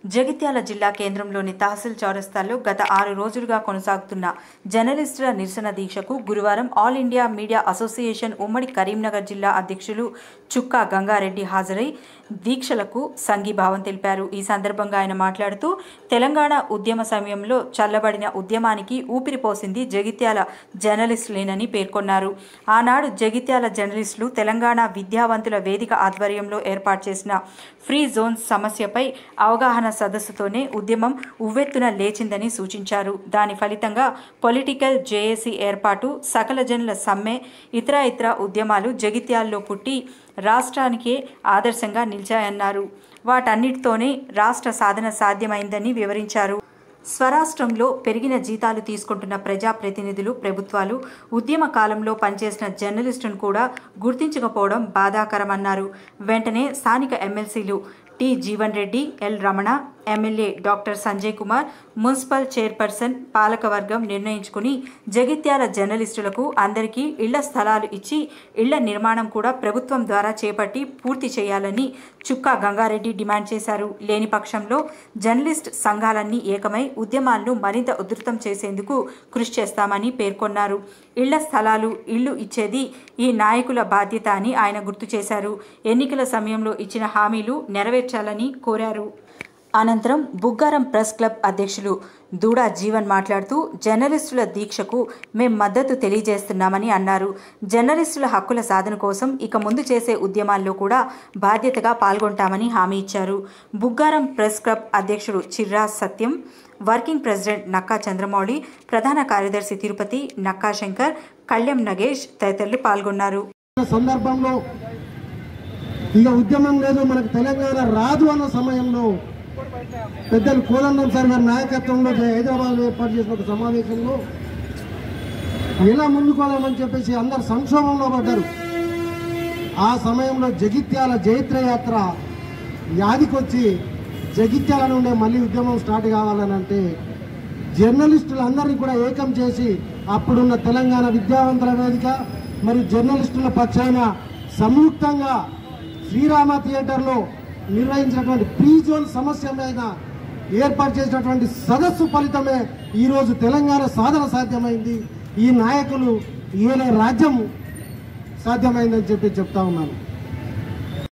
జగిత్యాల జిల్లా కేంద్రంలోని తహసీల్ చౌరస్తాలో గత 6 రోజులుగా కొనసాగుతున్న జర్నలిస్టుల నిరసన దీక్షకు గురువారం ఆల్ ఇండియా మీడియా అసోసియేషన్ ఉమ్మడి కరీంనగర్ జిల్లా అధ్యక్షులు చుక్కా గంగారెడ్డి హాజరై దీక్షలకు సంఘీభావం తెలిపారు. ఈ సందర్భంగా ఆయన మాట్లాడుతూ తెలంగాణ ఉద్యమ సమయంలో చల్లబడిన ఉద్యమానికి ఊపిరిపోసింది జగిత్యాల జర్నలిస్టులేనని పేర్కొన్నారు. ఆనాడు జగిత్యాల జర్నలిస్టులు తెలంగాణ విద్యావంతుల వేదిక ఆధ్వర్యంలో ఏర్పాటు చేసిన ఫ్రీ జోన్స్ సమస్యపై అవగాహన సదస్సుతోనే ఉద్యమం ఉవ్వెత్తున లేచిందని సూచించారు. దాని ఫలితంగా పొలిటికల్ జేఏసీ ఏర్పాటు, సకల జనుల సమ్మె, ఇతర ఉద్యమాలు జగిత్యాల్లో పుట్టి రాష్ట్రానికే ఆదర్శంగా నిలిచాయన్నారు. వాటన్నిటితోనే రాష్ట్ర సాధన సాధ్యమైందని వివరించారు. స్వరాష్ట్రంలో పెరిగిన జీతాలు తీసుకుంటున్న ప్రజాప్రతినిధులు, ప్రభుత్వాలు ఉద్యమ కాలంలో పనిచేసిన జర్నలిస్టును కూడా గుర్తించకపోవడం బాధాకరమన్నారు. వెంటనే స్థానిక ఎమ్మెల్సీలు T Jeevan Reddy, L Ramana, MLA doctor Sanjay Kumar, municipal chairperson పాలకవర్గం నిర్ణయించుకుని జగిత్యాల జర్నలిస్టులకు అందరికీ ఇళ్ల స్థలాలు ఇచ్చి ఇళ్ల నిర్మాణం కూడా ప్రభుత్వం ద్వారా చేపట్టి పూర్తి చేయాలని చుక్కా గంగారెడ్డి డిమాండ్ చేశారు. లేని పక్షంలో జర్నలిస్ట్ సంఘాలన్నీ ఏకమై ఉద్యమాలను మరింత ఉధృతం చేసేందుకు కృషి చేస్తామని పేర్కొన్నారు. ఇళ్ల స్థలాలు, ఇళ్లు ఇచ్చేది ఈ నాయకుల బాధ్యత అని ఆయన గుర్తు చేశారు. ఎన్నికల సమయంలో ఇచ్చిన హామీలు నెరవేర్చాలని కోరారు. అనంతరం బుగ్గారం ప్రెస్ క్లబ్ అధ్యక్షులు దూడా జీవన్ మాట్లాడుతూ జర్నలిస్టుల దీక్షకు మేం మద్దతు తెలియజేస్తున్నామని అన్నారు. జర్నలిస్టుల హక్కుల సాధన కోసం ఇక ముందు చేసే ఉద్యమాల్లో కూడా బాధ్యతగా పాల్గొంటామని హామీ ఇచ్చారు. బుగ్గారం ప్రెస్ క్లబ్ అధ్యక్షుడు చిర్రా సత్యం, వర్కింగ్ ప్రెసిడెంట్ నక్కా చంద్రమౌళి, ప్రధాన కార్యదర్శి తిరుపతి, నక్కా శంకర్, కళ్యం నగేష్ తదితరులు పాల్గొన్నారు. సందర్భంలో ఇక ఉద్యమం లేదు, మనకు తెలంగాణ రాదు అన్న సమయంలో పెద్దలు కోదండం సార్ గారి నాయకత్వంలో హైదరాబాద్లో ఏర్పాటు చేసిన ఒక సమావేశంలో ఎలా ముందుకోవాలని చెప్పేసి అందరు సంక్షోభంలో పడ్డారు. ఆ సమయంలో జగిత్యాల జైత్రయాత్ర యాదికొచ్చి జగిత్యాల నుండే మళ్ళీ ఉద్యమం స్టార్ట్ కావాలని అంటే జర్నలిస్టులందరినీ కూడా ఏకం చేసి అప్పుడున్న తెలంగాణ విద్యావంతుల వేదిక మరియు జర్నలిస్టుల పక్షాన సంయుక్తంగా శ్రీరామ థియేటర్లో నిర్వహించినటువంటి ఫ్రీ జోన్ సమస్య మీద ఏర్పాటు చేసినటువంటి సదస్సు ఫలితమే ఈరోజు తెలంగాణ సాధన సాధ్యమైంది. ఈ నాయకులు ఏలే రాజ్యం సాధ్యమైందని చెప్తా ఉన్నాను.